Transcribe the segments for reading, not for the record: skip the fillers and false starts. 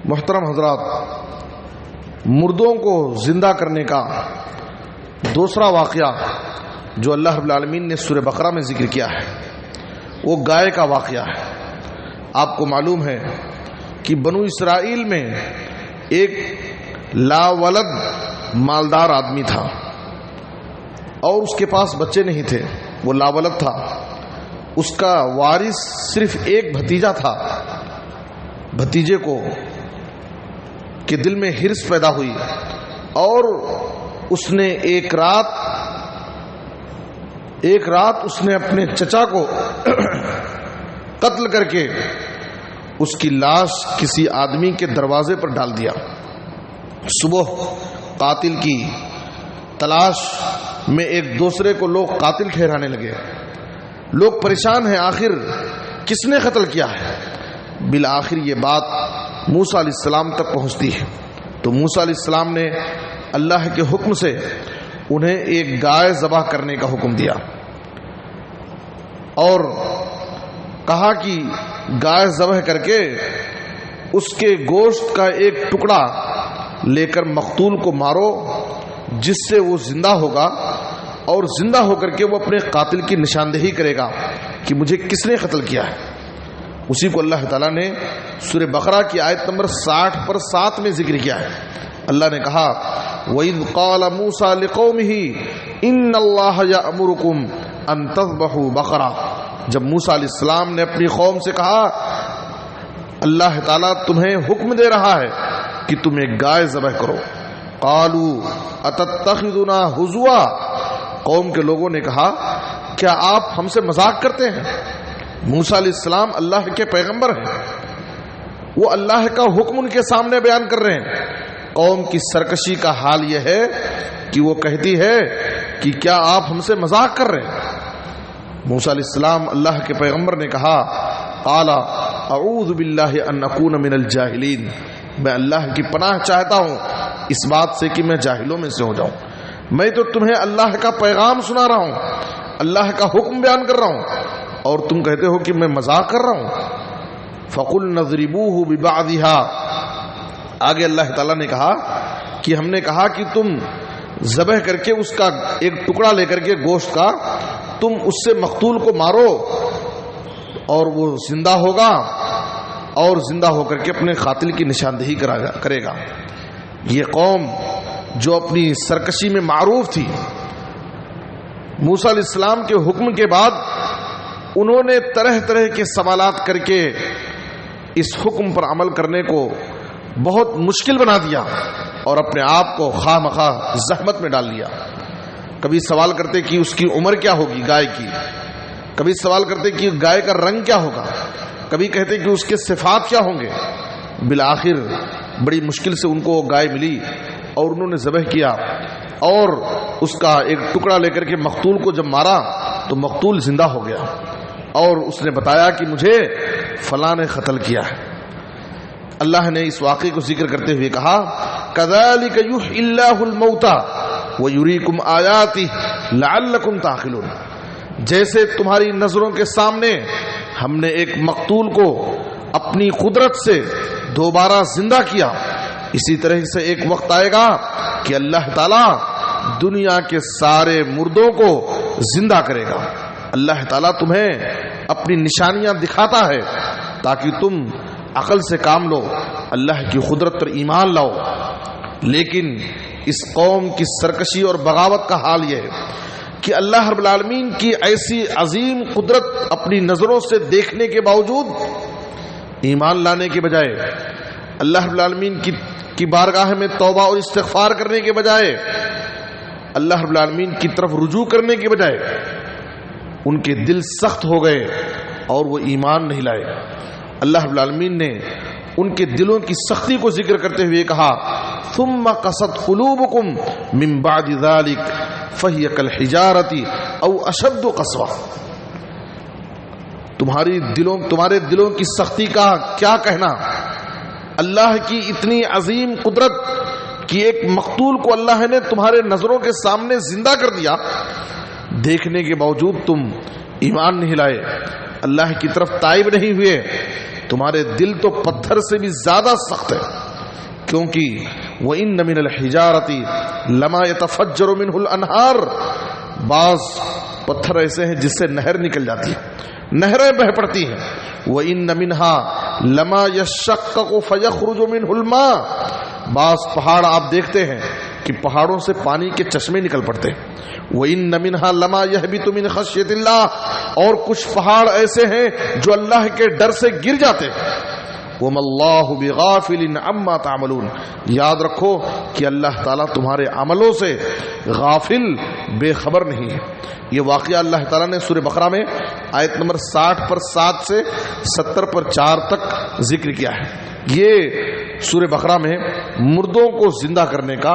محترم حضرات، مردوں کو زندہ کرنے کا دوسرا واقعہ جو اللہ رب العالمین نے سورہ بقرہ میں ذکر کیا ہے وہ گائے کا واقعہ ہے۔ آپ کو معلوم ہے کہ بنو اسرائیل میں ایک لاولد مالدار آدمی تھا اور اس کے پاس بچے نہیں تھے، وہ لاولد تھا۔ اس کا وارث صرف ایک بھتیجا تھا۔ بھتیجے کو کے دل میں ہرس پیدا ہوئی اور اس نے ایک رات اس نے اپنے چچا کو قتل کر کے اس کی لاش کسی آدمی کے دروازے پر ڈال دیا۔ صبح قاتل کی تلاش میں ایک دوسرے کو لوگ قاتل ٹھہرانے لگے۔ لوگ پریشان ہیں، آخر کس نے قتل کیا ہے؟ بالآخر یہ بات موسیٰ علیہ السلام تک پہنچتی ہے تو موسیٰ علیہ السلام نے اللہ کے حکم سے انہیں ایک گائے ذبح کرنے کا حکم دیا اور کہا کہ گائے ذبح کر کے اس کے گوشت کا ایک ٹکڑا لے کر مقتول کو مارو، جس سے وہ زندہ ہوگا اور زندہ ہو کر کے وہ اپنے قاتل کی نشاندہی کرے گا کہ مجھے کس نے قتل کیا ہے۔ اسی کو اللہ تعالیٰ نے سورہ بقرہ کی آیت نمبر 60 پر 7 میں ذکر کیا ہے۔ اللہ نے کہا وَإِذْ قَالَ مُوسَىٰ لِقَوْمِهِ إِنَّ اللَّهَ يَأْمُرُكُمْ أَن تَذْبَحُوا بَقَرَةً، جب موسیٰ علیہ السلام نے اپنی قوم سے کہا اللہ تعالیٰ تمہیں حکم دے رہا ہے کہ تم ایک گائے ذبح کرو۔ قَالُوا أَتَتَّخِذُنَا هُزُوًا، قوم کے لوگوں نے کہا کیا آپ ہم سے مذاق کرتے ہیں؟ موسیٰ علیہ السلام اللہ کے پیغمبر ہیں، وہ اللہ کا حکم ان کے سامنے بیان کر رہے ہیں۔ قوم کی سرکشی کا حال یہ ہے کہ وہ کہتی ہے کہ کیا آپ ہم سے مذاق کر رہے ہیں؟ موسیٰ علیہ السلام اللہ کے پیغمبر نے کہا قال اعوذ باللہ ان اکون من الجاہلین، میں اللہ کی پناہ چاہتا ہوں اس بات سے کہ میں جاہلوں میں سے ہو جاؤں۔ میں تو تمہیں اللہ کا پیغام سنا رہا ہوں، اللہ کا حکم بیان کر رہا ہوں اور تم کہتے ہو کہ میں مذاق کر رہا ہوں۔ فَقُلْنَا اضْرِبُوهُ بِبَعْضِهَا، آگے اللہ تعالیٰ نے کہا کہ ہم نے کہا کہ تم ذبح کر کے اس کا ایک ٹکڑا لے کر کے گوشت کا تم اس سے مقتول کو مارو اور وہ زندہ ہوگا اور زندہ ہو کر کے اپنے قاتل کی نشاندہی کرے گا۔ یہ قوم جو اپنی سرکشی میں معروف تھی، موسیٰ علیہ السلام کے حکم کے بعد انہوں نے طرح طرح کے سوالات کر کے اس حکم پر عمل کرنے کو بہت مشکل بنا دیا اور اپنے آپ کو خواہ مخواہ زحمت میں ڈال لیا۔ کبھی سوال کرتے کہ اس کی عمر کیا ہوگی گائے کی، کبھی سوال کرتے کہ گائے کا رنگ کیا ہوگا، کبھی کہتے کہ اس کے صفات کیا ہوں گے۔ بالآخر بڑی مشکل سے ان کو گائے ملی اور انہوں نے ذبح کیا اور اس کا ایک ٹکڑا لے کر کے مقتول کو جب مارا تو مقتول زندہ ہو گیا اور اس نے بتایا کہ مجھے فلاں نے قتل کیا ہے۔ اللہ نے اس واقعے کو ذکر کرتے ہوئے کہا كَذَلِكَ يُحْيِي اللَّهُ الْمَوْتَى وَيُرِيكُمْ آيَاتِهِ لَعَلَّكُمْ تَعْقِلُونَ، جیسے تمہاری نظروں کے سامنے ہم نے ایک مقتول کو اپنی قدرت سے دوبارہ زندہ کیا، اسی طرح سے ایک وقت آئے گا کہ اللہ تعالیٰ دنیا کے سارے مردوں کو زندہ کرے گا۔ اللہ تعالیٰ تمہیں اپنی نشانیاں دکھاتا ہے تاکہ تم عقل سے کام لو، اللہ کی قدرت پر ایمان لاؤ۔ لیکن اس قوم کی سرکشی اور بغاوت کا حال یہ ہے کہ اللہ رب العالمین کی ایسی عظیم قدرت اپنی نظروں سے دیکھنے کے باوجود ایمان لانے کے بجائے، اللہ رب العالمین کی بارگاہ میں توبہ اور استغفار کرنے کے بجائے، اللہ رب العالمین کی طرف رجوع کرنے کے بجائے ان کے دل سخت ہو گئے اور وہ ایمان نہیں لائے۔ اللہ رب العالمین نے ان کے دلوں کی سختی کو ذکر کرتے ہوئے کہا ثم قست قلوبکم من بعد ذلک فہی کالحجارۃ او اشد قسوہ، تمہارے دلوں کی سختی کا کیا کہنا؟ اللہ کی اتنی عظیم قدرت کہ ایک مقتول کو اللہ نے تمہارے نظروں کے سامنے زندہ کر دیا، دیکھنے کے باوجود تم ایمان نہیں لائے، اللہ کی طرف تائب نہیں ہوئے، تمہارے دل تو پتھر سے بھی زیادہ سخت ہے۔ کیونکہ وَإِنَّ مِنَ الْحِجَارَةِ لَمَا يَتَفَجَّرُ مِنْهُ الْأَنْهَارُ، بعض پتھر ایسے ہیں جس سے نہر نکل جاتی ہے، نہریں بہ پڑتی ہیں۔ وَإِنَّ مِنْهَا لَمَا يَشَّقَّقُ فَيَخْرُجُ مِنْهُ الْمَاءُ، بعض پہاڑ آپ دیکھتے ہیں کہ پہاڑوں سے پانی کے چشمے نکل پڑتے ہیں۔ وَإِنَّ مِنْهَا لَمَا يَهْبِطُ مِنْ خَشْيَةِ اللَّهِ، اور کچھ پہاڑ ایسے ہیں جو اللہ کے ڈر سے گر جاتے ہیں۔ وَمَا اللَّهُ بِغَافِلٍ عَمَّا تَعْمَلُونَ، یاد رکھو کہ اللہ تعالیٰ تمہارے عملوں سے غافل بے خبر نہیں ہے۔ یہ واقعہ اللہ تعالیٰ نے سورہ بقرہ میں آیت نمبر 60 پر 7 سے 70 پر 4 تک ذکر کیا ہے۔ یہ سورہ بقرہ میں مردوں کو زندہ کرنے کا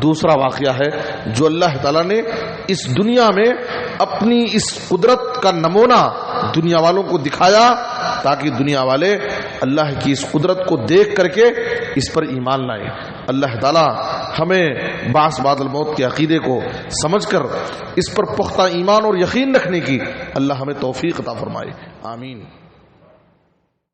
دوسرا واقعہ ہے جو اللہ تعالیٰ نے اس دنیا میں اپنی اس قدرت کا نمونہ دنیا والوں کو دکھایا تاکہ دنیا والے اللہ کی اس قدرت کو دیکھ کر کے اس پر ایمان لائیں۔ اللہ تعالیٰ ہمیں بعث بعد الموت کے عقیدے کو سمجھ کر اس پر پختہ ایمان اور یقین رکھنے کی اللہ ہمیں توفیق عطا فرمائے، آمین۔